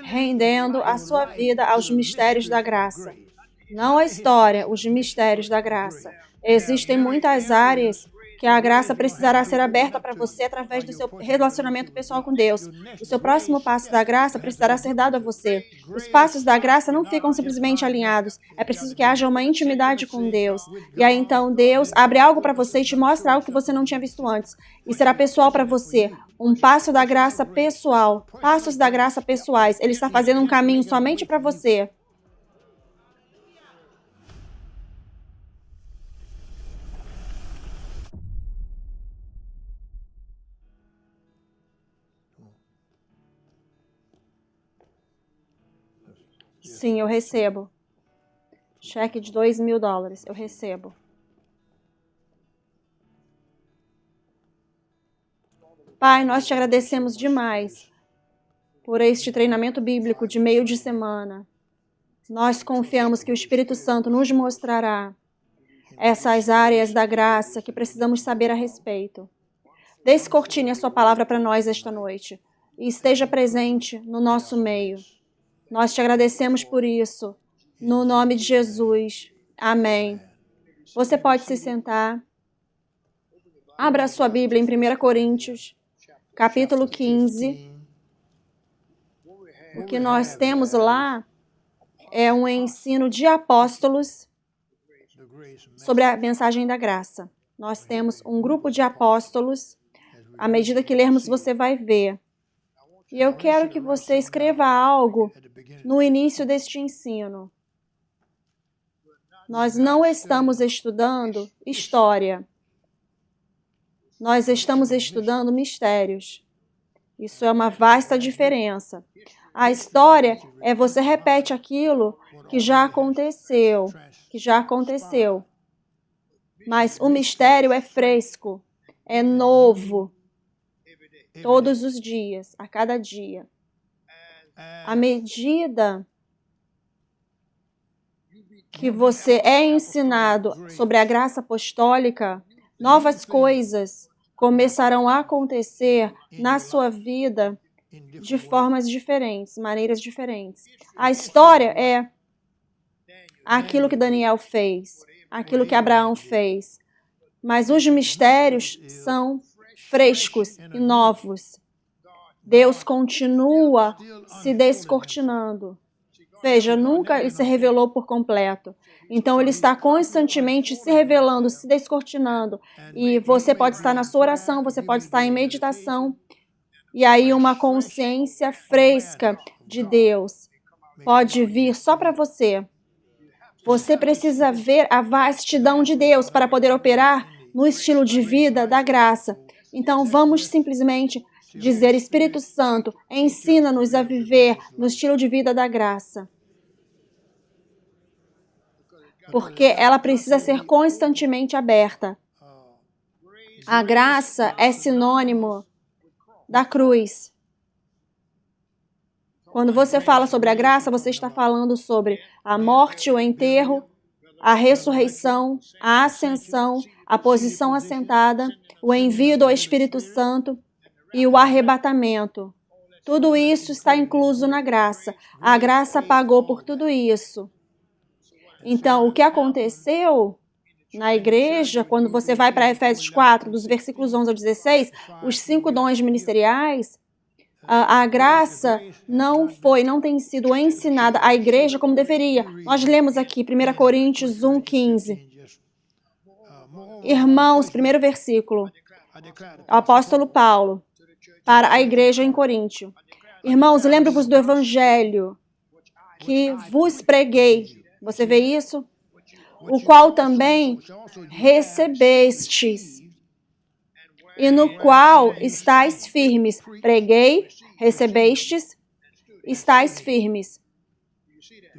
rendendo a sua vida aos mistérios da graça. Não a história, os mistérios da graça. Existem muitas áreas que a graça precisará ser aberta para você através do seu relacionamento pessoal com Deus. O seu próximo passo da graça precisará ser dado a você. Os passos da graça não ficam simplesmente alinhados. É preciso que haja uma intimidade com Deus. E aí então Deus abre algo para você e te mostra algo que você não tinha visto antes. E será pessoal para você. Um passo da graça pessoal. Passos da graça pessoais. Ele está fazendo um caminho somente para você. Sim, eu recebo. Cheque de $2.000. Eu recebo. Pai, nós te agradecemos demais por este treinamento bíblico de meio de semana. Nós confiamos que o Espírito Santo nos mostrará essas áreas da graça que precisamos saber a respeito. Descortine a sua palavra para nós esta noite e esteja presente no nosso meio. Nós te agradecemos por isso, no nome de Jesus. Amém. Você pode se sentar. Abra a sua Bíblia em 1 Coríntios, capítulo 15. O que nós temos lá é um ensino de apóstolos sobre a mensagem da graça. Nós temos um grupo de apóstolos. À medida que lermos, você vai ver. E eu quero que você escreva algo no início deste ensino. Nós não estamos estudando história. Nós estamos estudando mistérios. Isso é uma vasta diferença. A história é você repete aquilo que já aconteceu, Mas o mistério é fresco, é novo, todos os dias, a cada dia. À medida que você é ensinado sobre a graça apostólica, novas coisas começarão a acontecer na sua vida de formas diferentes, maneiras diferentes. A história é aquilo que Daniel fez, aquilo que Abraão fez. Mas os mistérios são frescos e novos. Deus continua se descortinando. Veja, nunca ele se revelou por completo. Então, ele está constantemente se revelando, se descortinando. E você pode estar na sua oração, você pode estar em meditação. E aí uma consciência fresca de Deus pode vir só para você. Você precisa ver a vastidão de Deus para poder operar no estilo de vida da graça. Então, vamos simplesmente dizer, Espírito Santo, ensina-nos a viver no estilo de vida da graça. Porque ela precisa ser constantemente aberta. A graça é sinônimo da cruz. Quando você fala sobre a graça, você está falando sobre a morte, o enterro, a ressurreição, a ascensão, a posição assentada, o envio do Espírito Santo e o arrebatamento. Tudo isso está incluso na graça. A graça pagou por tudo isso. Então, o que aconteceu na igreja, quando você vai para Efésios 4, dos versículos 11 ao 16, os 5 dons ministeriais, a graça não tem sido ensinada à igreja como deveria. Nós lemos aqui 1 Coríntios 1:15. Irmãos, primeiro versículo, o apóstolo Paulo, para a igreja em Coríntio. Irmãos, lembro-vos do evangelho que vos preguei. Você vê isso? O qual também recebestes, e no qual estáis firmes. Preguei, recebestes, estáis firmes.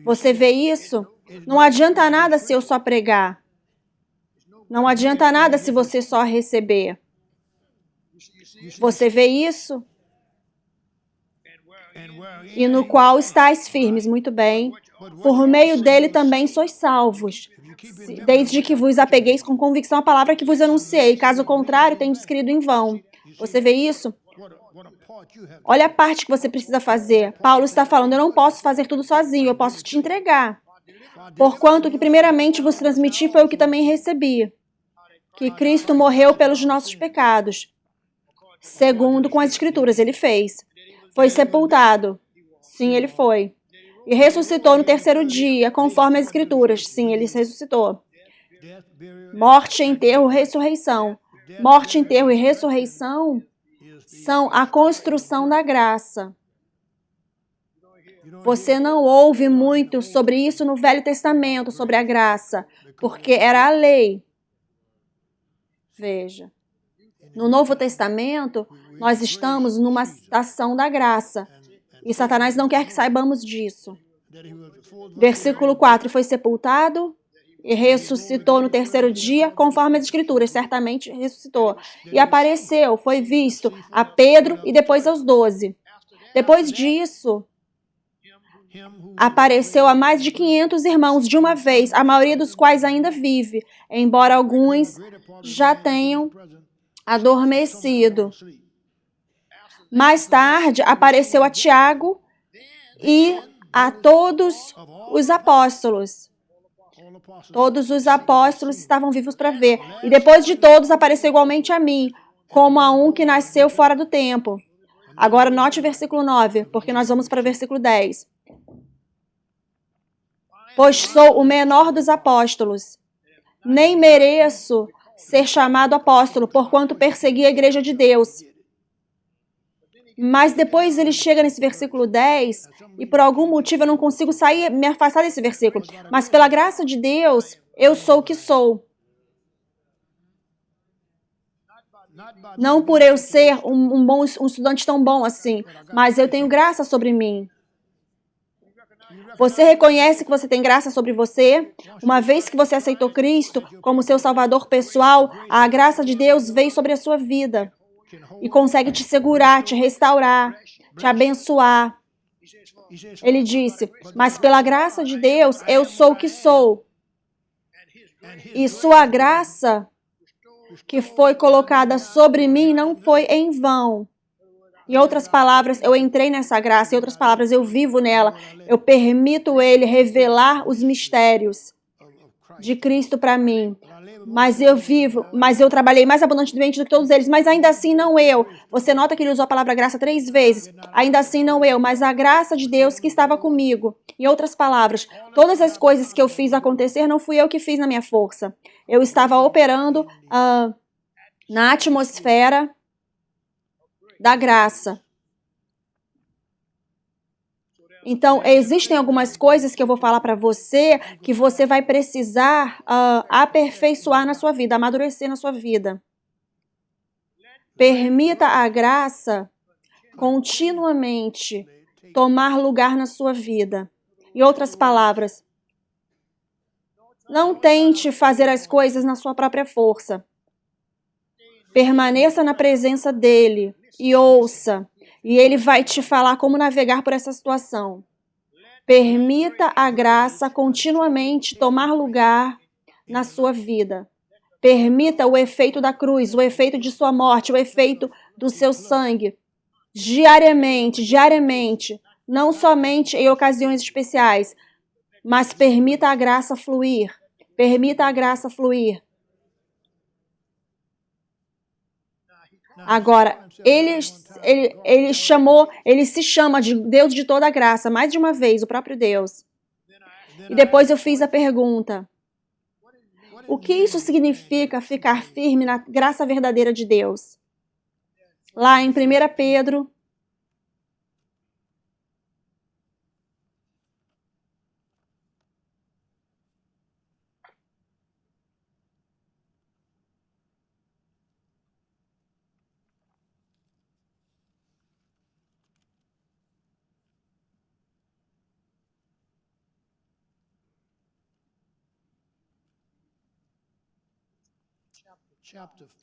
Você vê isso? Não adianta nada se eu só pregar. Não adianta nada se você só receber. Você vê isso? E no qual estáis firmes, muito bem. Por meio dele também sois salvos, desde que vos apegueis com convicção à palavra que vos anunciei. Caso contrário, tendes crido em vão. Você vê isso? Olha a parte que você precisa fazer. Paulo está falando, eu não posso fazer tudo sozinho, eu posso te entregar. Porquanto que primeiramente vos transmiti foi o que também recebi, que Cristo morreu pelos nossos pecados, segundo com as Escrituras ele fez. Foi sepultado. Sim, ele foi. E ressuscitou no terceiro dia, conforme as Escrituras. Sim, ele ressuscitou. Morte, enterro, ressurreição. Morte, enterro e ressurreição são a construção da graça. Você não ouve muito sobre isso no Velho Testamento, sobre a graça, porque era a lei. Veja, no Novo Testamento, nós estamos numa estação da graça. E Satanás não quer que saibamos disso. Versículo 4, foi sepultado e ressuscitou no terceiro dia, conforme as Escrituras, certamente ressuscitou. E apareceu, foi visto a Pedro e depois aos 12. Depois disso, apareceu a mais de 500 irmãos de uma vez, a maioria dos quais ainda vive, embora alguns já tenham adormecido. Mais tarde, apareceu a Tiago e a todos os apóstolos. Todos os apóstolos estavam vivos para ver. E depois de todos, apareceu igualmente a mim, como a um que nasceu fora do tempo. Agora, note o versículo 9, porque nós vamos para o versículo 10. Pois sou o menor dos apóstolos. Nem mereço ser chamado apóstolo, porquanto persegui a igreja de Deus. Mas depois ele chega nesse versículo 10 e por algum motivo eu não consigo sair, me afastar desse versículo. Mas pela graça de Deus, eu sou o que sou. Não por eu ser um estudante tão bom assim, mas eu tenho graça sobre mim. Você reconhece que você tem graça sobre você? Uma vez que você aceitou Cristo como seu salvador pessoal, a graça de Deus veio sobre a sua vida e consegue te segurar, te restaurar, te abençoar. Ele disse, mas pela graça de Deus, eu sou o que sou. E sua graça que foi colocada sobre mim não foi em vão. Em outras palavras, eu entrei nessa graça. Em outras palavras, eu vivo nela. Eu permito Ele revelar os mistérios de Cristo para mim. Mas eu trabalhei mais abundantemente do que todos eles. Mas ainda assim não eu. Você nota que ele usou a palavra graça 3 vezes. Ainda assim não eu, mas a graça de Deus que estava comigo. Em outras palavras, todas as coisas que eu fiz acontecer não fui eu que fiz na minha força. Eu estava operando na atmosfera da graça. Então, existem algumas coisas que eu vou falar para você que você vai precisar aperfeiçoar na sua vida, amadurecer na sua vida. Permita a graça continuamente tomar lugar na sua vida. Em outras palavras, não tente fazer as coisas na sua própria força. Permaneça na presença dele e ouça. E ele vai te falar como navegar por essa situação. Permita a graça continuamente tomar lugar na sua vida. Permita o efeito da cruz, o efeito de sua morte, o efeito do seu sangue. Diariamente. Não somente em ocasiões especiais, mas permita a graça fluir. Permita a graça fluir. Agora, ele se chama de Deus de toda a graça, mais de uma vez, o próprio Deus. E depois eu fiz a pergunta, o que isso significa ficar firme na graça verdadeira de Deus? Lá em 1 Pedro,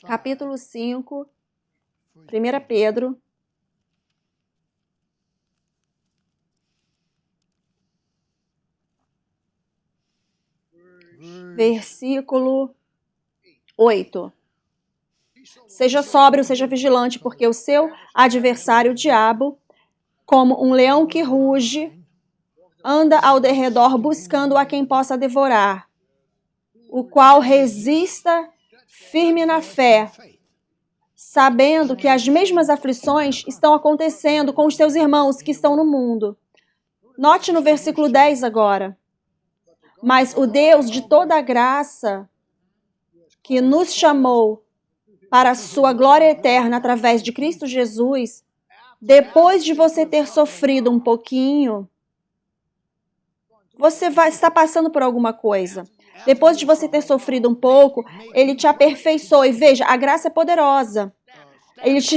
capítulo 5, 1 Pedro, versículo 8. Seja sóbrio, seja vigilante, porque o seu adversário, o diabo, como um leão que ruge, anda ao derredor buscando a quem possa devorar, o qual resista firme na fé, sabendo que as mesmas aflições estão acontecendo com os seus irmãos que estão no mundo. Note no versículo 10 agora. Mas o Deus de toda a graça, que nos chamou para a sua glória eterna através de Cristo Jesus, depois de você ter sofrido um pouquinho, você vai estar passando por alguma coisa. Depois de você ter sofrido um pouco, Ele te aperfeiçoa. E veja, a graça é poderosa. Ele te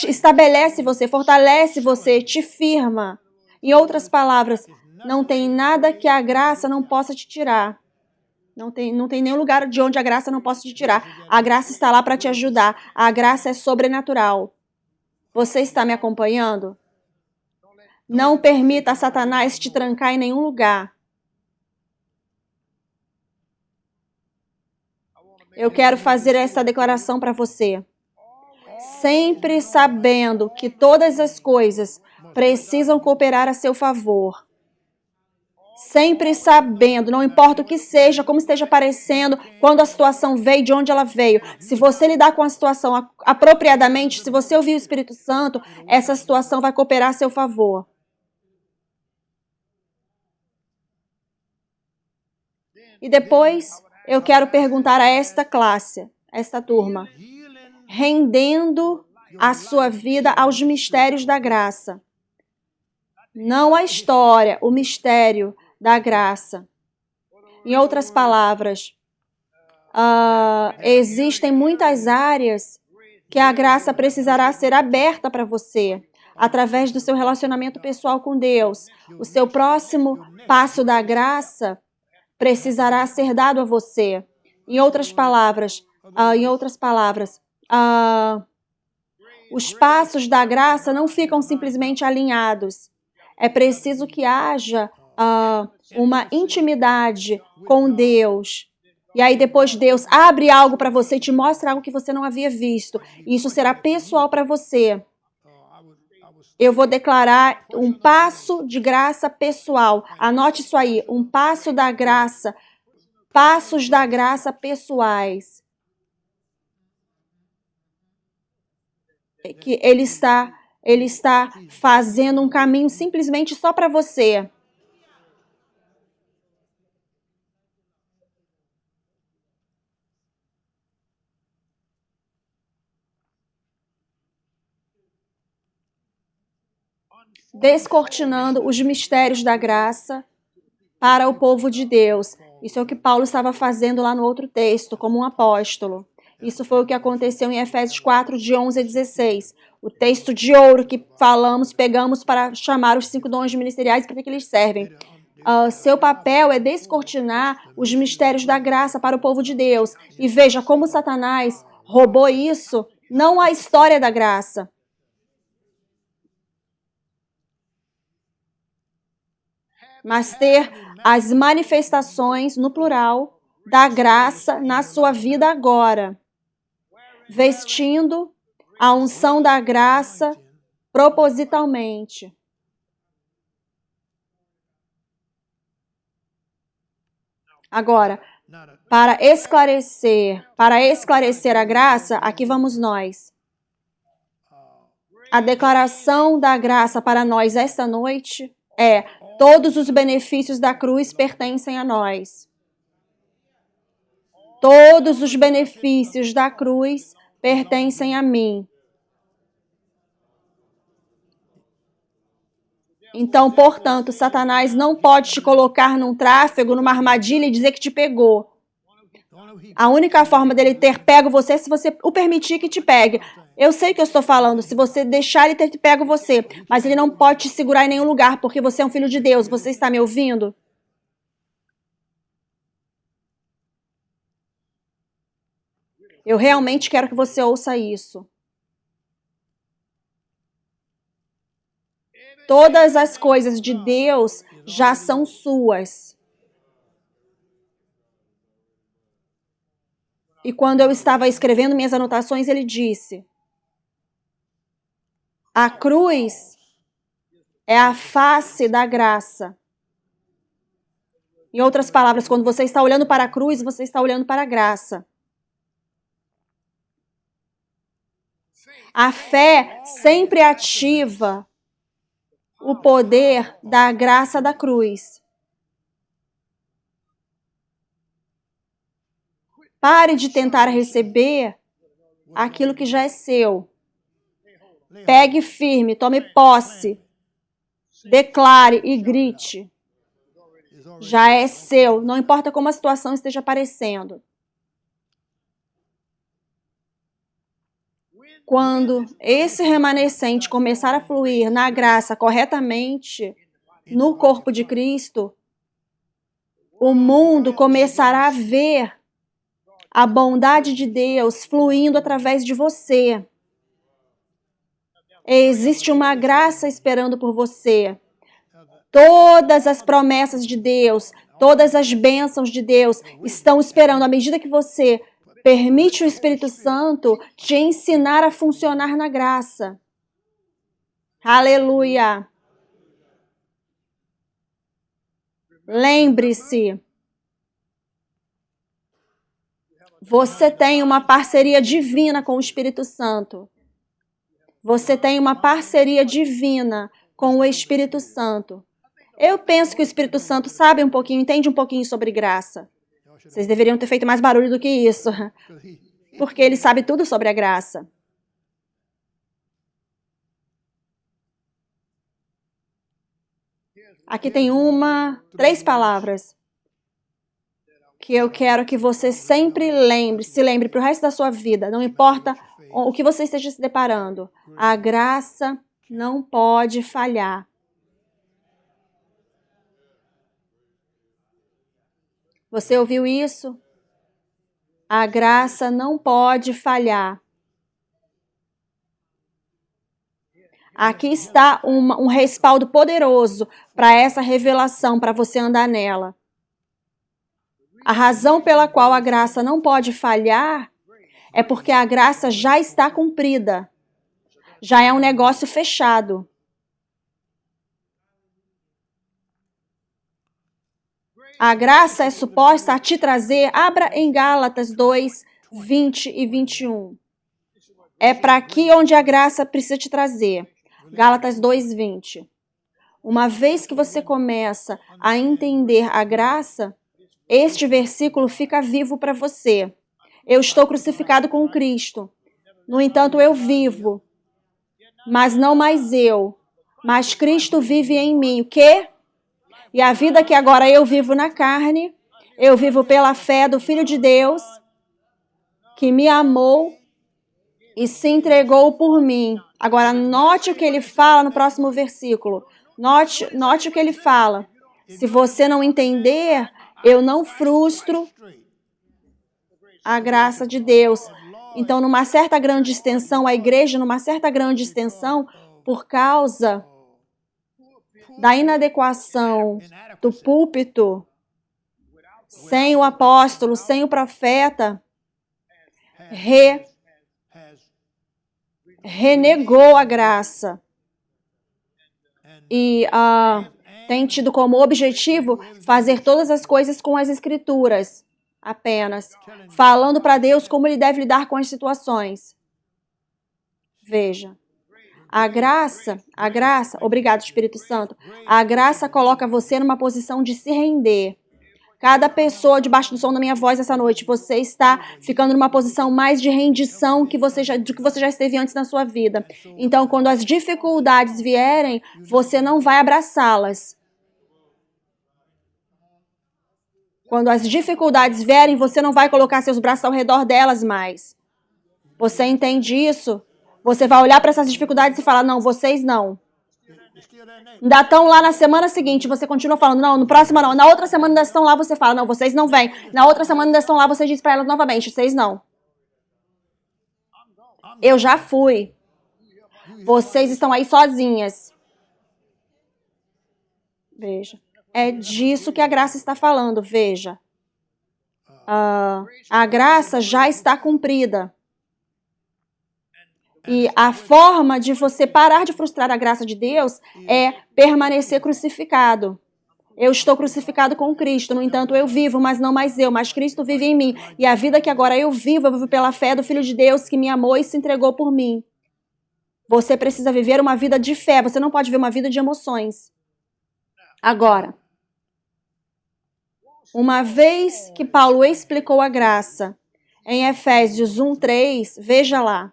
estabelece você, fortalece você, te firma. Em outras palavras, não tem nada que a graça não possa te tirar. Não tem nenhum lugar de onde a graça não possa te tirar. A graça está lá para te ajudar. A graça é sobrenatural. Você está me acompanhando? Não permita a Satanás te trancar em nenhum lugar. Eu quero fazer essa declaração para você. Sempre sabendo que todas as coisas precisam cooperar a seu favor. Sempre sabendo, não importa o que seja, como esteja parecendo, quando a situação veio, de onde ela veio. Se você lidar com a situação apropriadamente, se você ouvir o Espírito Santo, essa situação vai cooperar a seu favor. E depois, eu quero perguntar a esta classe, a esta turma, rendendo a sua vida aos mistérios da graça. Não a história, o mistério da graça. Em outras palavras, existem muitas áreas que a graça precisará ser aberta para você, através do seu relacionamento pessoal com Deus. O seu próximo passo da graça precisará ser dado a você. Em outras palavras, os passos da graça não ficam simplesmente alinhados. É preciso que haja uma intimidade com Deus. E aí depois Deus abre algo para você e te mostra algo que você não havia visto. E isso será pessoal para você. Eu vou declarar um passo de graça pessoal. Anote isso aí, um passo da graça. Passos da graça pessoais. Que Ele está fazendo um caminho simplesmente só para você. Descortinando os mistérios da graça para o povo de Deus. Isso é o que Paulo estava fazendo lá no outro texto, como um apóstolo. Isso foi o que aconteceu em Efésios 4, de 11 a 16. O texto de ouro que pegamos para chamar os 5 dons ministeriais e para que eles servem. Seu papel é descortinar os mistérios da graça para o povo de Deus. E veja como Satanás roubou isso, não a história da graça. Mas ter as manifestações, no plural, da graça na sua vida agora. Vestindo a unção da graça propositalmente. Agora, para esclarecer a graça, aqui vamos nós. A declaração da graça para nós esta noite é: todos os benefícios da cruz pertencem a nós. Todos os benefícios da cruz pertencem a mim. Então, portanto, Satanás não pode te colocar num tráfego, numa armadilha e dizer que te pegou. A única forma dele ter pego você é se você o permitir que te pegue. Eu sei o que eu estou falando, se você deixar ele ter pego você, mas ele não pode te segurar em nenhum lugar, porque você é um filho de Deus. Você está me ouvindo? Eu realmente quero que você ouça isso. Todas as coisas de Deus já são suas. E quando eu estava escrevendo minhas anotações, ele disse: a cruz é a face da graça. Em outras palavras, quando você está olhando para a cruz, você está olhando para a graça. A fé sempre ativa o poder da graça da cruz. Pare de tentar receber aquilo que já é seu. Pegue firme, tome posse, declare e grite. Já é seu, não importa como a situação esteja parecendo. Quando esse remanescente começar a fluir na graça corretamente, no corpo de Cristo, o mundo começará a ver a bondade de Deus fluindo através de você. Existe uma graça esperando por você. Todas as promessas de Deus, todas as bênçãos de Deus estão esperando. À medida que você permite o Espírito Santo te ensinar a funcionar na graça. Aleluia! Lembre-se, você tem uma parceria divina com o Espírito Santo. Você tem uma parceria divina com o Espírito Santo. Eu penso que o Espírito Santo sabe um pouquinho, entende um pouquinho sobre graça. Vocês deveriam ter feito mais barulho do que isso, porque ele sabe tudo sobre a graça. Aqui tem 3 palavras que eu quero que você sempre se lembre para o resto da sua vida. Não importa o que você esteja se deparando. A graça não pode falhar. Você ouviu isso? A graça não pode falhar. Aqui está um respaldo poderoso para essa revelação, para você andar nela. A razão pela qual a graça não pode falhar é porque a graça já está cumprida. Já é um negócio fechado. A graça é suposta a te trazer, abra em Gálatas 2, 20 e 21. É para aqui onde a graça precisa te trazer. Gálatas 2, 20. Uma vez que você começa a entender a graça, este versículo fica vivo para você. Eu estou crucificado com Cristo. No entanto, eu vivo. Mas não mais eu. Mas Cristo vive em mim. O quê? E a vida que agora eu vivo na carne, eu vivo pela fé do Filho de Deus, que me amou e se entregou por mim. Agora, note o que ele fala no próximo versículo. Note o que ele fala. Se você não entender, eu não frustro a graça de Deus. Então, numa certa grande extensão, a igreja, numa certa grande extensão, por causa da inadequação do púlpito, sem o apóstolo, sem o profeta, renegou a graça e tem tido como objetivo fazer todas as coisas com as Escrituras, apenas, falando para Deus como ele deve lidar com as situações. Veja. A graça, obrigado Espírito Santo, a graça coloca você numa posição de se render. Cada pessoa debaixo do som da minha voz essa noite, você está ficando numa posição mais de rendição do que você já esteve antes na sua vida. Então, quando as dificuldades vierem, você não vai abraçá-las. Quando as dificuldades vierem, você não vai colocar seus braços ao redor delas mais. Você entende isso? Você vai olhar para essas dificuldades e falar, não, vocês não. Ainda estão lá na semana seguinte, você continua falando, não, no próximo não. Na outra semana ainda estão lá, você fala, não, vocês não vêm. Na outra semana ainda estão lá, você diz para elas novamente, vocês não. Eu já fui. Vocês estão aí sozinhas. Veja. É disso que a graça está falando, veja. a graça já está cumprida. E a forma de você parar de frustrar a graça de Deus é permanecer crucificado. Eu estou crucificado com Cristo, no entanto eu vivo, mas não mais eu, mas Cristo vive em mim. E a vida que agora eu vivo pela fé do Filho de Deus que me amou e se entregou por mim. Você precisa viver uma vida de fé, você não pode viver uma vida de emoções. Agora, uma vez que Paulo explicou a graça em Efésios 1:3, veja lá,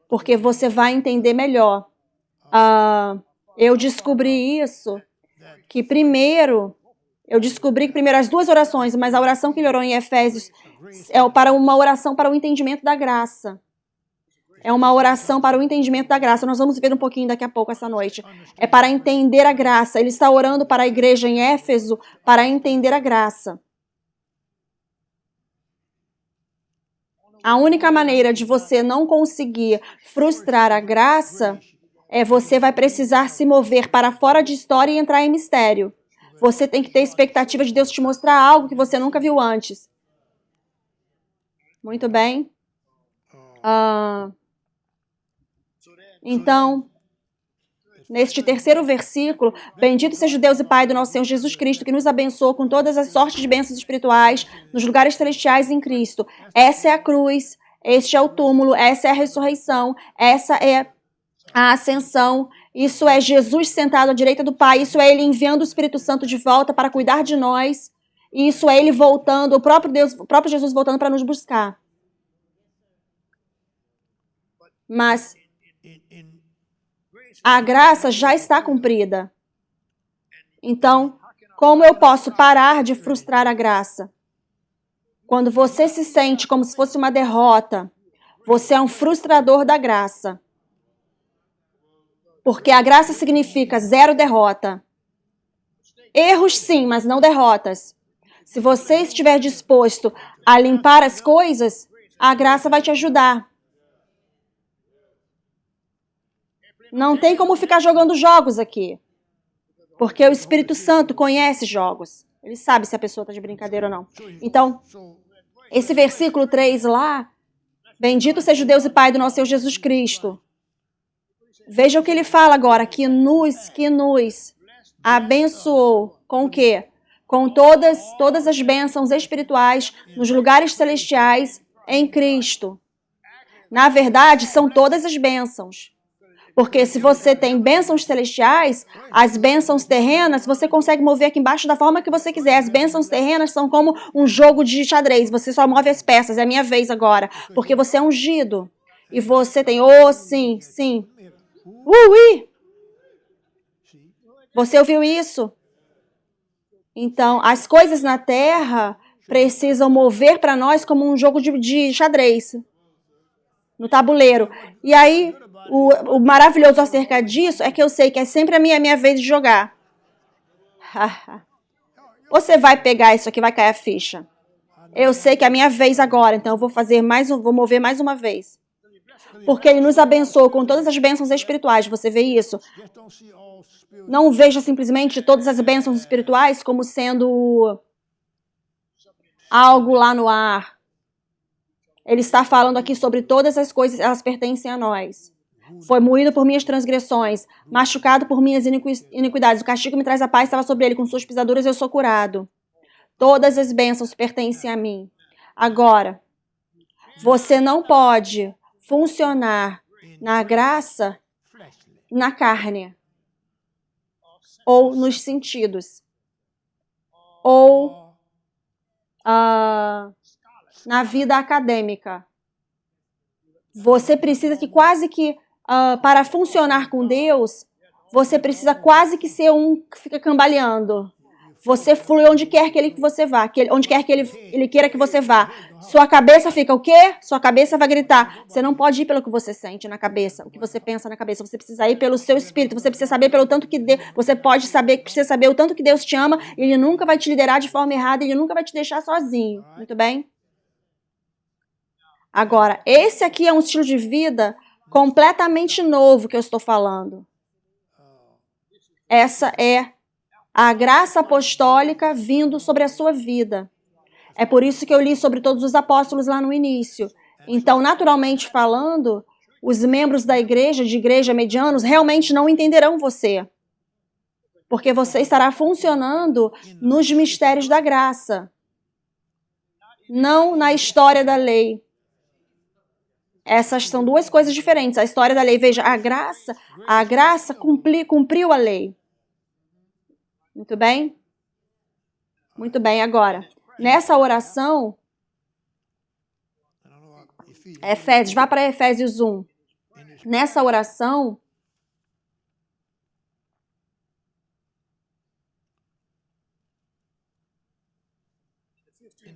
porque você vai entender melhor. Eu descobri isso, eu descobri que primeiro as duas orações, mas a oração que ele orou em Efésios é para uma oração para o entendimento da graça. É uma oração para o entendimento da graça. Nós vamos ver um pouquinho daqui a pouco essa noite. É para entender a graça. Ele está orando para a igreja em Éfeso para entender a graça. A única maneira de você não conseguir frustrar a graça é você vai precisar se mover para fora de história e entrar em mistério. Você tem que ter expectativa de Deus te mostrar algo que você nunca viu antes. Muito bem. Então, neste terceiro versículo, bendito seja o Deus e Pai do nosso Senhor Jesus Cristo, que nos abençoou com todas as sortes de bênçãos espirituais nos lugares celestiais em Cristo. Essa é a cruz, este é o túmulo, essa é a ressurreição, essa é a ascensão. Isso é Jesus sentado à direita do Pai, isso é Ele enviando o Espírito Santo de volta para cuidar de nós, e isso é Ele voltando, o próprio Jesus voltando para nos buscar. Mas a graça já está cumprida. Então, como eu posso parar de frustrar a graça? Quando você se sente como se fosse uma derrota, você é um frustrador da graça. Porque a graça significa zero derrota. Erros sim, mas não derrotas. Se você estiver disposto a limpar as coisas, a graça vai te ajudar. Não tem como ficar jogando jogos aqui. Porque o Espírito Santo conhece jogos. Ele sabe se a pessoa está de brincadeira ou não. Então, esse versículo 3 lá, bendito seja o Deus e Pai do nosso Senhor Jesus Cristo. Veja o que ele fala agora, que nos abençoou com o quê? Com todas as bênçãos espirituais nos lugares celestiais em Cristo. Na verdade, são todas as bênçãos. Porque se você tem bênçãos celestiais, as bênçãos terrenas, você consegue mover aqui embaixo da forma que você quiser. As bênçãos terrenas são como um jogo de xadrez. Você só move as peças. É a minha vez agora. Porque você é ungido. E você tem, sim. Você ouviu isso? Então, as coisas na terra precisam mover para nós como um jogo de xadrez. No tabuleiro. E aí, o maravilhoso acerca disso é que eu sei que é sempre a minha vez de jogar. Você vai pegar isso aqui, vai cair a ficha. Eu sei que é a minha vez agora, então eu vou mover mais uma vez. Porque Ele nos abençoou com todas as bênçãos espirituais. Você vê isso? Não veja simplesmente todas as bênçãos espirituais como sendo algo lá no ar. Ele está falando aqui sobre todas as coisas, elas pertencem a nós. Foi moído por minhas transgressões, machucado por minhas iniquidades. O castigo me traz a paz, estava sobre ele, com suas pisaduras eu sou curado. Todas as bênçãos pertencem a mim. Agora, você não pode funcionar na graça, na carne, ou nos sentidos, ou na vida acadêmica. Você precisa para funcionar com Deus, você precisa quase que ser um que fica cambaleando. Você flui onde quer que você vá, onde quer que ele queira que você vá. Sua cabeça fica o quê? Sua cabeça vai gritar. Você não pode ir pelo que você sente na cabeça, o que você pensa na cabeça. Você precisa ir pelo seu espírito. Você precisa saber pelo tanto que precisa saber o tanto que Deus te ama. Ele nunca vai te liderar de forma errada. Ele nunca vai te deixar sozinho. Muito bem? Agora, esse aqui é um estilo de vida completamente novo que eu estou falando. Essa é a graça apostólica vindo sobre a sua vida. É por isso que eu li sobre todos os apóstolos lá no início. Então, naturalmente falando, os membros da igreja, de igreja medianos, realmente não entenderão você. Porque você estará funcionando nos mistérios da graça, não na história da lei. Essas são duas coisas diferentes. A história da lei, veja, a graça cumpriu a lei. Muito bem? Muito bem, agora, nessa oração, Efésios, vá para Efésios 1. Nessa oração,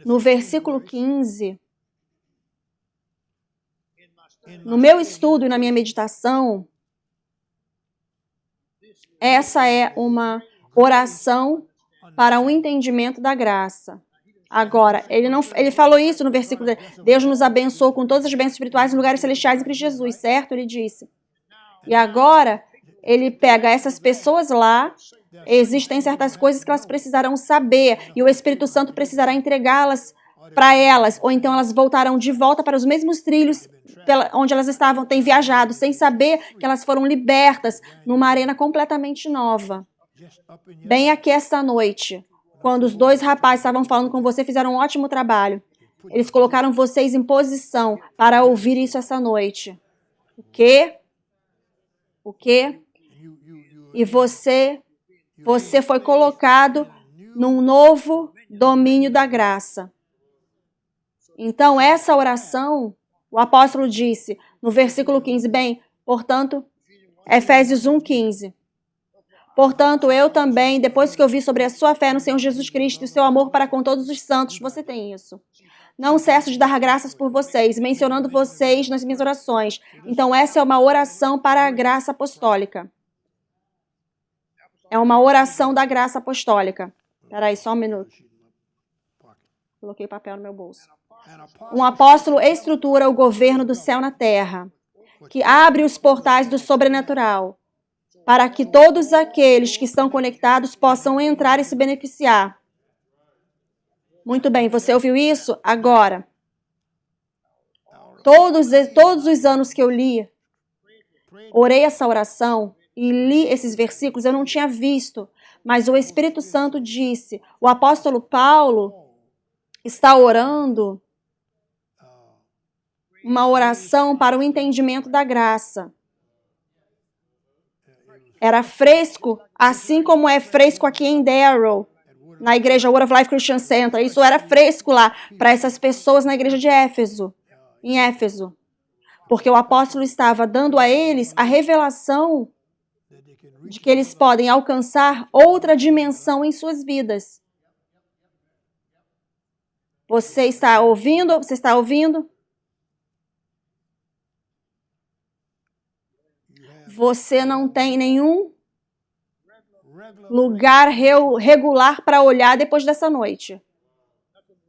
no versículo 15, no meu estudo e na minha meditação, essa é uma oração para um entendimento da graça. Agora, ele falou isso no versículo, Deus nos abençoou com todas as bênçãos espirituais em lugares celestiais em Cristo Jesus, certo? Ele disse. E agora, ele pega essas pessoas lá, existem certas coisas que elas precisarão saber, e o Espírito Santo precisará entregá-las para elas, ou então elas voltarão de volta para os mesmos trilhos onde elas têm viajado, sem saber que elas foram libertas numa arena completamente nova. Bem aqui esta noite, quando os dois rapazes estavam falando com você, fizeram um ótimo trabalho. Eles colocaram vocês em posição para ouvir isso essa noite. O quê? O quê? E você foi colocado num novo domínio da graça. Então, essa oração, o apóstolo disse no versículo 15, bem, portanto, Efésios 1:15. Portanto, eu também, depois que eu vi sobre a sua fé no Senhor Jesus Cristo e o seu amor para com todos os santos, você tem isso. Não cesso de dar graças por vocês, mencionando vocês nas minhas orações. Então, essa é uma oração para a graça apostólica. É uma oração da graça apostólica. Espera aí, só um minuto. Coloquei o papel no meu bolso. Um apóstolo estrutura o governo do céu na terra, que abre os portais do sobrenatural, para que todos aqueles que estão conectados possam entrar e se beneficiar. Muito bem, você ouviu isso? Agora, todos os anos que eu orei essa oração e li esses versículos, eu não tinha visto, mas o Espírito Santo disse, o apóstolo Paulo está orando uma oração para o entendimento da graça. Era fresco, assim como é fresco aqui em Darrow, na igreja Word of Life Christian Center. Isso era fresco lá para essas pessoas na igreja de Éfeso, em Éfeso. Porque o apóstolo estava dando a eles a revelação de que eles podem alcançar outra dimensão em suas vidas. Você está ouvindo? Você está ouvindo? Você não tem nenhum lugar regular para olhar depois dessa noite.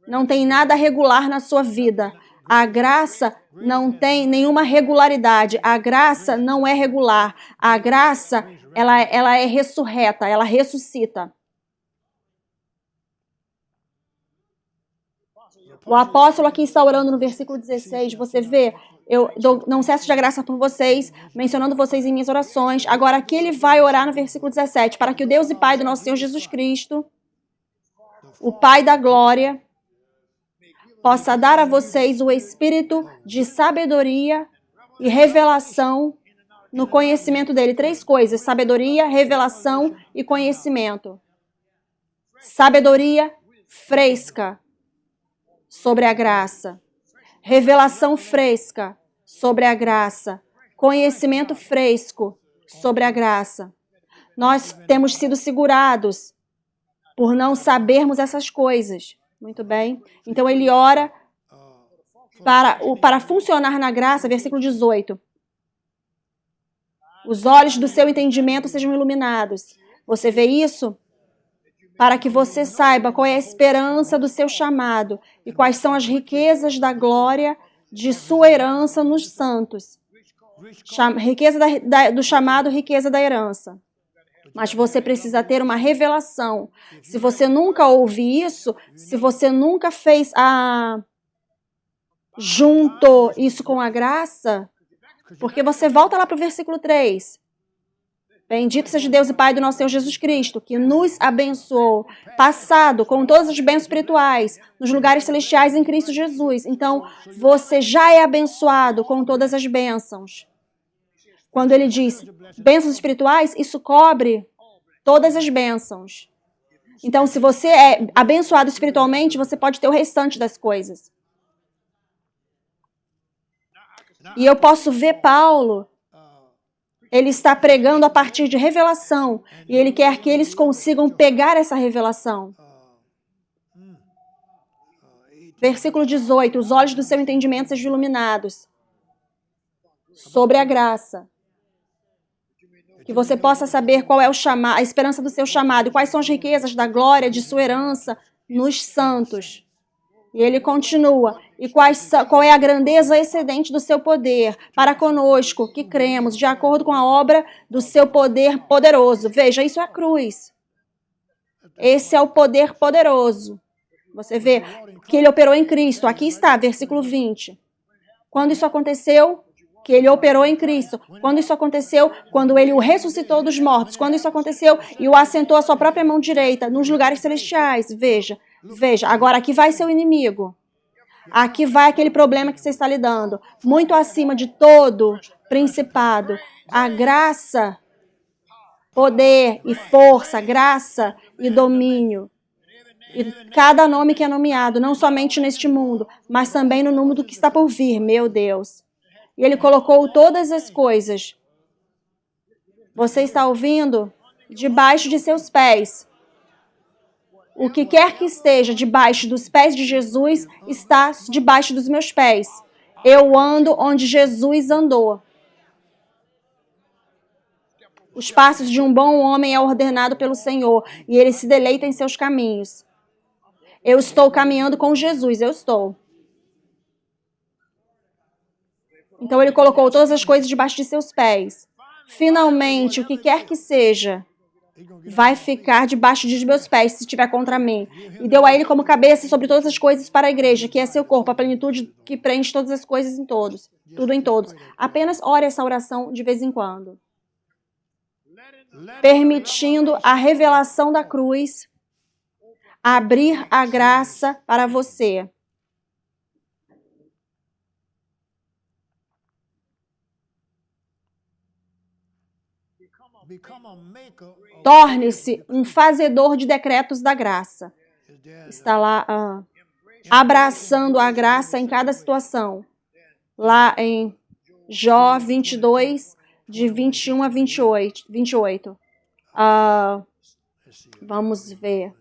Não tem nada regular na sua vida. A graça não tem nenhuma regularidade. A graça não é regular. A graça, ela é ressurreta, ela ressuscita. O apóstolo aqui está orando no versículo 16, você vê, eu não cesso de graça por vocês, mencionando vocês em minhas orações. Agora aqui ele vai orar no versículo 17, para que o Deus e Pai do nosso Senhor Jesus Cristo, o Pai da glória, possa dar a vocês o espírito de sabedoria e revelação no conhecimento dele. 3 coisas, sabedoria, revelação e conhecimento. Sabedoria fresca sobre a graça. Revelação fresca sobre a graça. Conhecimento fresco sobre a graça. Nós temos sido segurados por não sabermos essas coisas. Muito bem. Então ele ora para funcionar na graça, versículo 18. Os olhos do seu entendimento sejam iluminados. Você vê isso? Para que você saiba qual é a esperança do seu chamado e quais são as riquezas da glória de sua herança nos santos. Riqueza do chamado, riqueza da herança. Mas você precisa ter uma revelação. Se você nunca ouve isso, se você nunca fez juntou isso com a graça, porque você volta lá para o versículo 3. Bendito seja Deus e Pai do nosso Senhor Jesus Cristo, que nos abençoou, passado, com todas as bênçãos espirituais, nos lugares celestiais em Cristo Jesus. Então, você já é abençoado com todas as bênçãos. Quando ele diz bênçãos espirituais, isso cobre todas as bênçãos. Então, se você é abençoado espiritualmente, você pode ter o restante das coisas. E eu posso ver Paulo. Ele está pregando a partir de revelação. E ele quer que eles consigam pegar essa revelação. Versículo 18. Os olhos do seu entendimento sejam iluminados. Sobre a graça. Que você possa saber qual é a esperança do seu chamado. E quais são as riquezas da glória de sua herança nos santos. E ele continua. E qual é a grandeza excedente do seu poder para conosco, que cremos, de acordo com a obra do seu poder poderoso. Veja, isso é a cruz. Esse é o poder poderoso. Você vê que ele operou em Cristo. Aqui está, versículo 20. Quando isso aconteceu? Que ele operou em Cristo. Quando isso aconteceu? Quando ele o ressuscitou dos mortos. Quando isso aconteceu? E o assentou à sua própria mão direita, nos lugares celestiais. Veja, agora aqui vai seu inimigo. Aqui vai aquele problema que você está lidando. Muito acima de todo principado. A graça, poder e força, graça e domínio. E cada nome que é nomeado, não somente neste mundo, mas também no mundo que está por vir, meu Deus. E ele colocou todas as coisas. Você está ouvindo? Debaixo de seus pés. O que quer que esteja debaixo dos pés de Jesus está debaixo dos meus pés. Eu ando onde Jesus andou. Os passos de um bom homem é ordenado pelo Senhor e ele se deleita em seus caminhos. Eu estou caminhando com Jesus, eu estou. Então ele colocou todas as coisas debaixo de seus pés. Finalmente, o que quer que seja, vai ficar debaixo dos meus pés se estiver contra mim. E deu a ele como cabeça sobre todas as coisas para a igreja, que é seu corpo, a plenitude que preenche todas as coisas em todos. Tudo em todos. Apenas ore essa oração de vez em quando. Permitindo a revelação da cruz abrir a graça para você. Torne-se um fazedor de decretos da graça. Está lá abraçando a graça em cada situação. Lá em Jó 22, de 21 a 28. Vamos ver.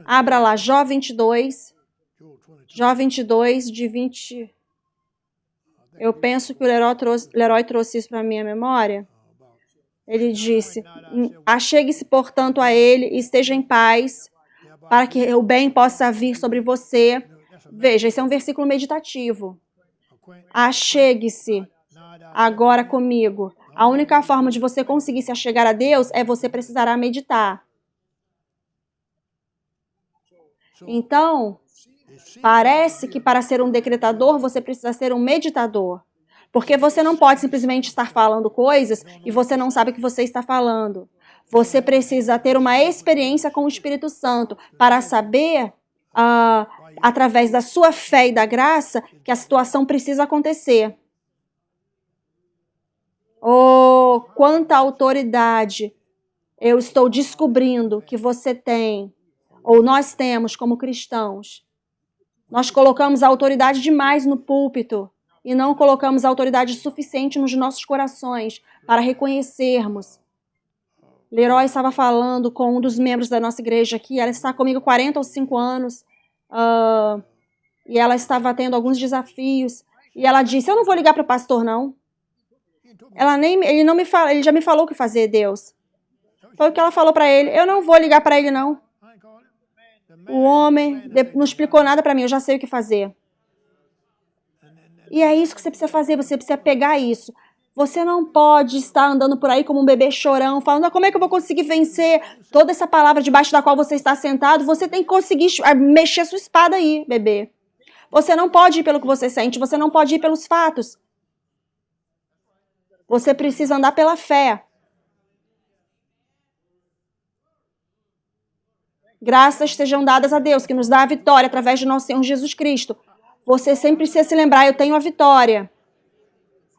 Abra lá, Jó 22, de 20... Eu penso que o Leroy trouxe isso para a minha memória. Ele disse, achegue-se, portanto, a ele e esteja em paz, para que o bem possa vir sobre você. Veja, esse é um versículo meditativo. Achegue-se agora comigo. A única forma de você conseguir se achegar a Deus é você precisará meditar. Então, parece que para ser um decretador, você precisa ser um meditador. Porque você não pode simplesmente estar falando coisas e você não sabe o que você está falando. Você precisa ter uma experiência com o Espírito Santo para saber, através da sua fé e da graça, que a situação precisa acontecer. Oh, quanta autoridade eu estou descobrindo que você tem, ou nós temos como cristãos. Nós colocamos a autoridade demais no púlpito e não colocamos a autoridade suficiente nos nossos corações para reconhecermos. Leroy estava falando com um dos membros da nossa igreja aqui, ela está comigo há 40 ou 5 anos, e ela estava tendo alguns desafios, e ela disse, eu não vou ligar para o pastor, não. Ele já me falou o que fazer, Deus. Foi o que ela falou para ele, eu não vou ligar para ele, não. O homem não explicou nada para mim, eu já sei o que fazer. E é isso que você precisa fazer, você precisa pegar isso. Você não pode estar andando por aí como um bebê chorão, falando, como é que eu vou conseguir vencer toda essa palavra debaixo da qual você está sentado? Você tem que conseguir mexer sua espada aí, bebê. Você não pode ir pelo que você sente, você não pode ir pelos fatos. Você precisa andar pela fé. Graças sejam dadas a Deus, que nos dá a vitória através de nosso Senhor Jesus Cristo. Você sempre precisa se lembrar, eu tenho a vitória.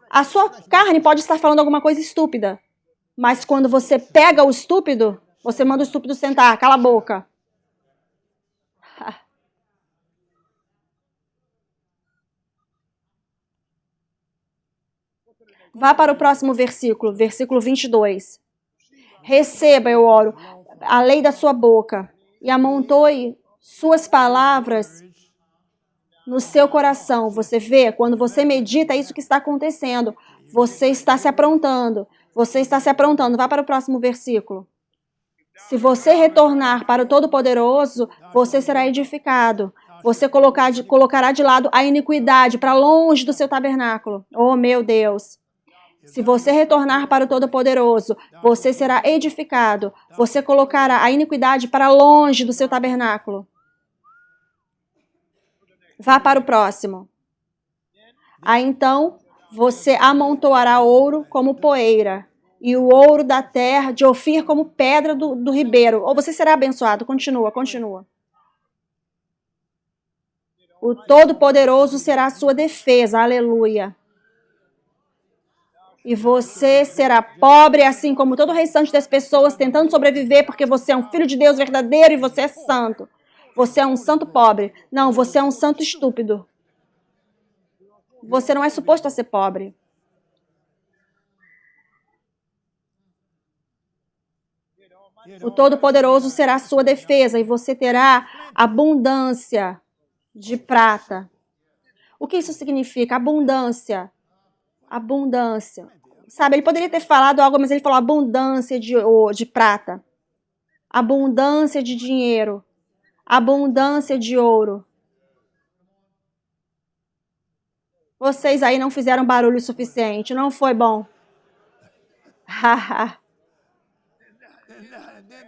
A sua carne pode estar falando alguma coisa estúpida, mas quando você pega o estúpido, você manda o estúpido sentar, cala a boca. Vá para o próximo versículo, versículo 22. Receba, eu oro, a lei da sua boca e amontoe suas palavras no seu coração. Você vê, quando você medita, é isso que está acontecendo. Você está se aprontando. Você está se aprontando. Vá para o próximo versículo. Se você retornar para o Todo-Poderoso, você será edificado. Você colocará de lado a iniquidade para longe do seu tabernáculo. Oh, meu Deus! Se você retornar para o Todo-Poderoso, você será edificado. Você colocará a iniquidade para longe do seu tabernáculo. Vá para o próximo. Aí então, você amontoará ouro como poeira, e o ouro da terra de Ofir como pedra do ribeiro. Ou você será abençoado. Continua, continua. O Todo-Poderoso será a sua defesa. Aleluia. E você será pobre, assim como todo o restante das pessoas tentando sobreviver, porque você é um filho de Deus verdadeiro e você é santo. Você é um santo pobre. Não, você é um santo estúpido. Você não é suposto a ser pobre. O Todo-Poderoso será a sua defesa e você terá abundância de prata. O que isso significa? Abundância. Abundância. Sabe, ele poderia ter falado algo, mas ele falou abundância de prata. Abundância de dinheiro. Abundância de ouro. Vocês aí não fizeram barulho suficiente. Não foi bom.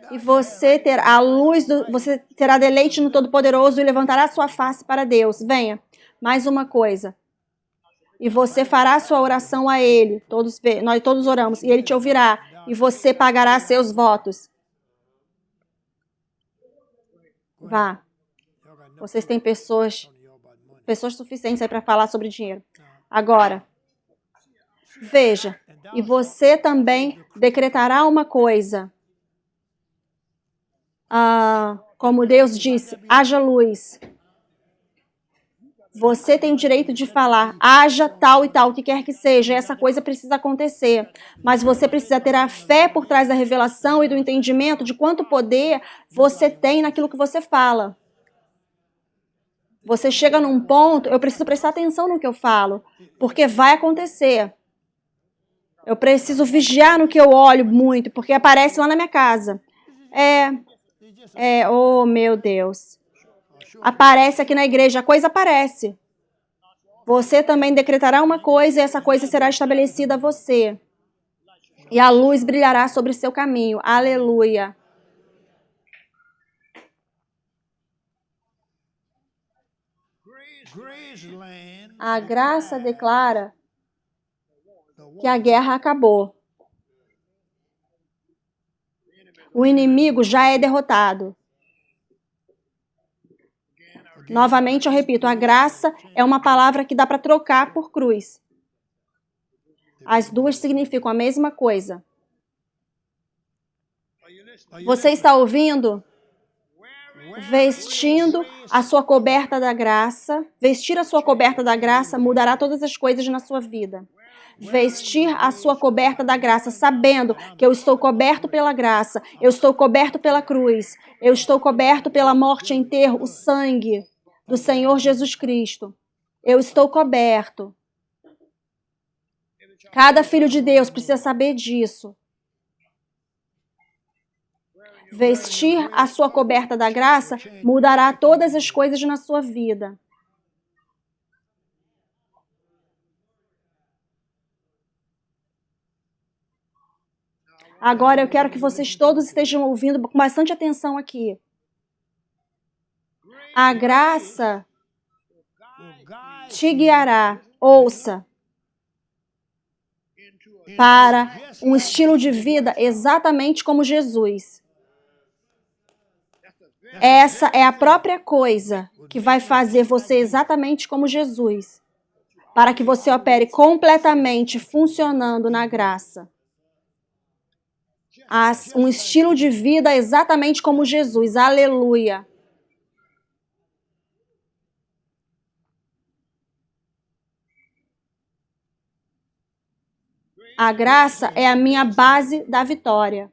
E você terá a luz, você terá deleite no Todo-Poderoso e levantará sua face para Deus. Venha. Mais uma coisa. E você fará sua oração a Ele. Nós todos oramos. E Ele te ouvirá. E você pagará seus votos. Vá. Vocês têm pessoas suficientes aí para falar sobre dinheiro. Agora, veja. E você também decretará uma coisa. Como Deus disse, haja luz. Você tem o direito de falar, haja tal e tal, o que quer que seja, essa coisa precisa acontecer. Mas você precisa ter a fé por trás da revelação e do entendimento de quanto poder você tem naquilo que você fala. Você chega num ponto, eu preciso prestar atenção no que eu falo, porque vai acontecer. Eu preciso vigiar no que eu olho muito, porque aparece lá na minha casa. Oh meu Deus. Aparece aqui na igreja, a coisa aparece. Você também decretará uma coisa e essa coisa será estabelecida a você. E a luz brilhará sobre seu caminho. Aleluia. A graça declara que a guerra acabou. O inimigo já é derrotado. Novamente eu repito, a graça é uma palavra que dá para trocar por cruz. As duas significam a mesma coisa. Você está ouvindo? Vestindo a sua coberta da graça. Vestir a sua coberta da graça mudará todas as coisas na sua vida. Vestir a sua coberta da graça, sabendo que eu estou coberto pela graça, eu estou coberto pela cruz, eu estou coberto pela morte, enterro, o sangue do Senhor Jesus Cristo. Eu estou coberto. Cada filho de Deus precisa saber disso. Vestir a sua coberta da graça mudará todas as coisas na sua vida. Agora eu quero que vocês todos estejam ouvindo com bastante atenção aqui. A graça te guiará, ouça, para um estilo de vida exatamente como Jesus. Essa é a própria coisa que vai fazer você exatamente como Jesus, para que você opere completamente funcionando na graça. Um estilo de vida exatamente como Jesus. Aleluia. A graça é a minha base da vitória.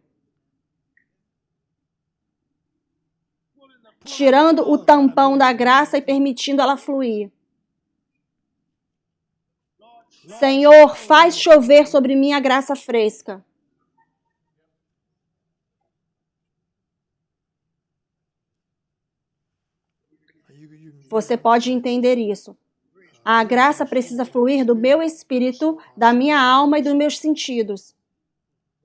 Tirando o tampão da graça e permitindo ela fluir. Senhor, faz chover sobre mim a graça fresca. Você pode entender isso. A graça precisa fluir do meu espírito, da minha alma e dos meus sentidos.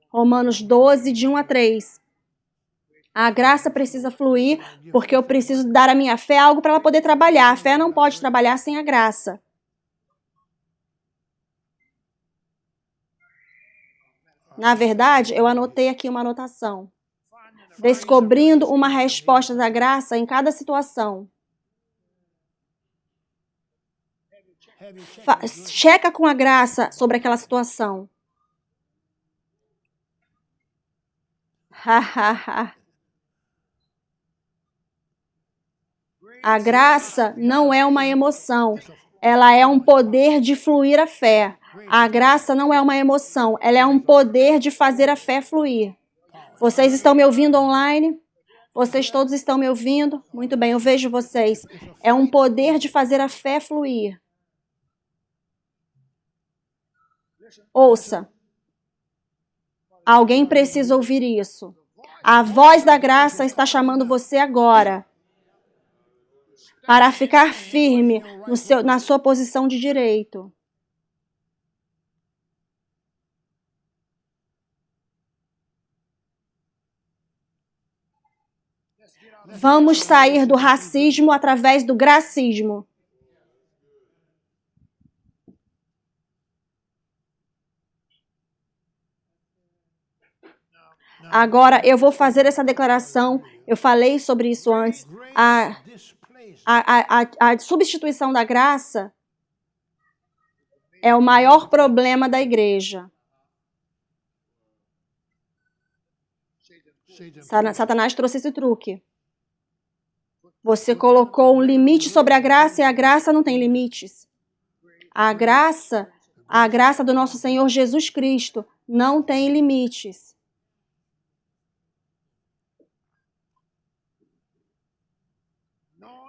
Romanos 12, de 1 a 3. A graça precisa fluir porque eu preciso dar à minha fé algo para ela poder trabalhar. A fé não pode trabalhar sem a graça. Na verdade, eu anotei aqui uma anotação. Descobrindo uma resposta da graça em cada situação. Checa com a graça sobre aquela situação. A graça não é uma emoção, ela é um poder de fluir a fé. A graça não é uma emoção, ela é um poder de fazer a fé fluir. Vocês estão me ouvindo online? Vocês todos estão me ouvindo? Muito bem, eu vejo vocês. É um poder de fazer a fé fluir. Ouça. Alguém precisa ouvir isso. A voz da graça está chamando você agora para ficar firme na sua posição de direito. Vamos sair do racismo através do gracismo. Agora eu vou fazer essa declaração. Eu falei sobre isso antes. A substituição da graça é o maior problema da igreja. Satanás trouxe esse truque. Você colocou um limite sobre a graça e a graça não tem limites. A graça do nosso Senhor Jesus Cristo não tem limites.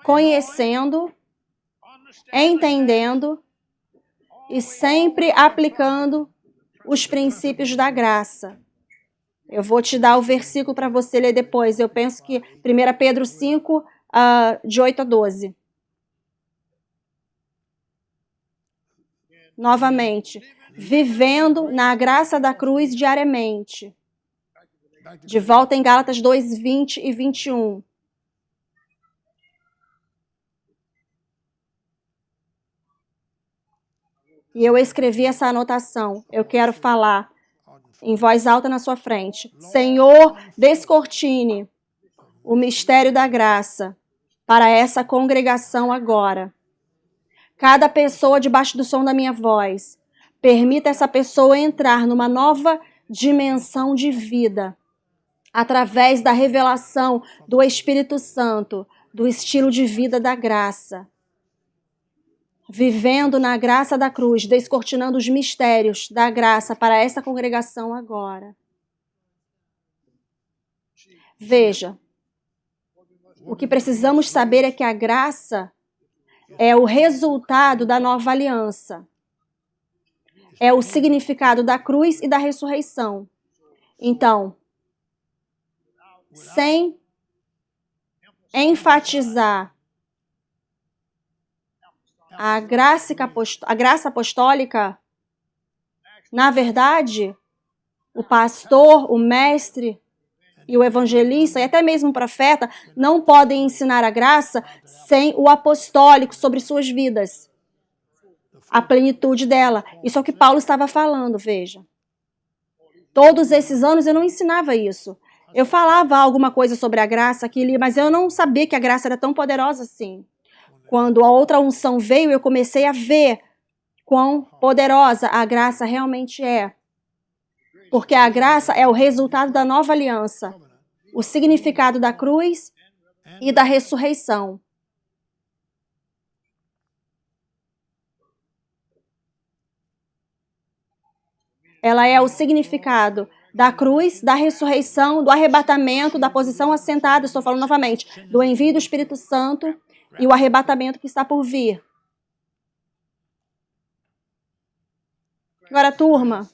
Conhecendo, entendendo e sempre aplicando os princípios da graça. Eu vou te dar o versículo para você ler depois. Eu penso que 1 Pedro 5, de 8 a 12. Novamente, vivendo na graça da cruz diariamente. De volta em Gálatas 2, 20 e 21. E eu escrevi essa anotação. Eu quero falar em voz alta na sua frente. Senhor, descortine o mistério da graça para essa congregação agora. Cada pessoa debaixo do som da minha voz, permita essa pessoa entrar numa nova dimensão de vida através da revelação do Espírito Santo, do estilo de vida da graça. Vivendo na graça da cruz, descortinando os mistérios da graça para essa congregação agora. Veja, o que precisamos saber é que a graça é o resultado da nova aliança. É o significado da cruz e da ressurreição. Então, sem enfatizar a graça apostólica, na verdade, O pastor, o mestre e o evangelista, e até mesmo o profeta, não podem ensinar a graça sem o apostólico sobre suas vidas. A plenitude dela. Isso é o que Paulo estava falando, veja. Todos esses anos eu não ensinava isso. Eu falava alguma coisa sobre a graça aqui, mas eu não sabia que a graça era tão poderosa assim. Quando a outra unção veio, eu comecei a ver quão poderosa a graça realmente é. Porque a graça é o resultado da nova aliança, o significado da cruz e da ressurreição. Ela é o significado da cruz, da ressurreição, do arrebatamento, da posição assentada, estou falando novamente, do envio do Espírito Santo e o arrebatamento que está por vir. Agora, turma,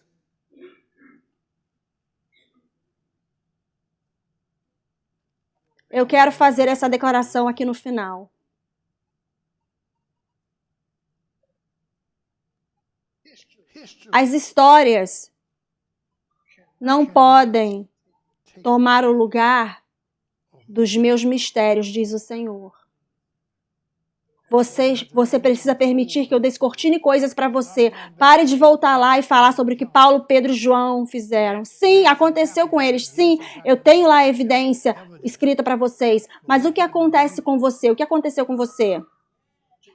eu quero fazer essa declaração aqui no final. As histórias não podem tomar o lugar dos meus mistérios, diz o Senhor. Você precisa permitir que eu descortine coisas para você. Pare de voltar lá e falar sobre o que Paulo, Pedro e João fizeram. Sim, aconteceu com eles. Sim, eu tenho lá a evidência escrita para vocês. Mas o que acontece com você? O que aconteceu com você?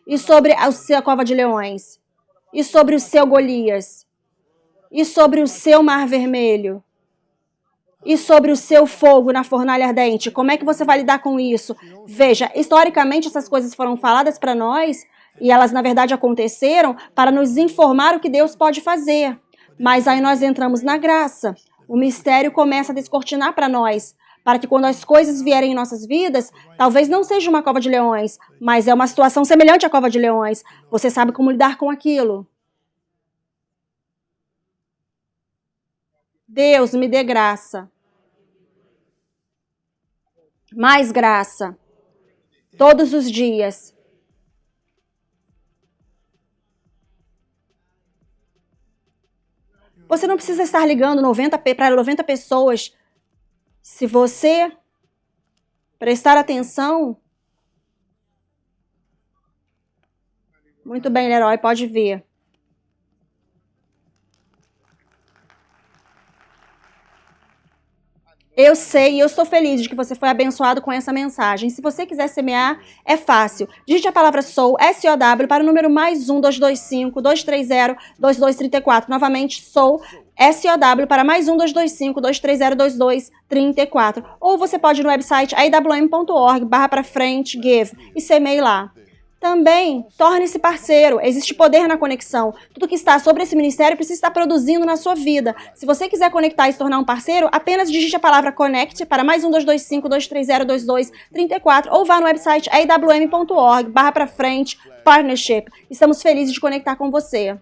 E sobre a sua cova de leões? E sobre o seu Golias? E sobre o seu mar vermelho? E sobre o seu fogo na fornalha ardente? Como é que você vai lidar com isso? Veja, historicamente essas coisas foram faladas para nós e elas na verdade aconteceram para nos informar o que Deus pode fazer. Mas aí nós entramos na graça. O mistério começa a descortinar para nós, para que quando as coisas vierem em nossas vidas, talvez não seja uma cova de leões, mas é uma situação semelhante à cova de leões. Você sabe como lidar com aquilo. Deus, me dê graça. Mais graça. Todos os dias. Você não precisa estar ligando para 90 pessoas. Se você prestar atenção... Muito bem, Leroy, pode ver. Eu sei e eu estou feliz de que você foi abençoado com essa mensagem. Se você quiser semear, é fácil. Digite a palavra SOW, S-O-W, para o número +1 225 230 2234. Novamente, SOW, S-O-W, para +1 225 230 2234. Ou você pode ir no website awm.org/give e semeie lá. Também, torne-se parceiro. Existe poder na conexão. Tudo que está sobre esse ministério precisa estar produzindo na sua vida. Se você quiser conectar e se tornar um parceiro, apenas digite a palavra CONNECT para +1 225 230 2234 ou vá no website awm.org/partnership. Estamos felizes de conectar com você.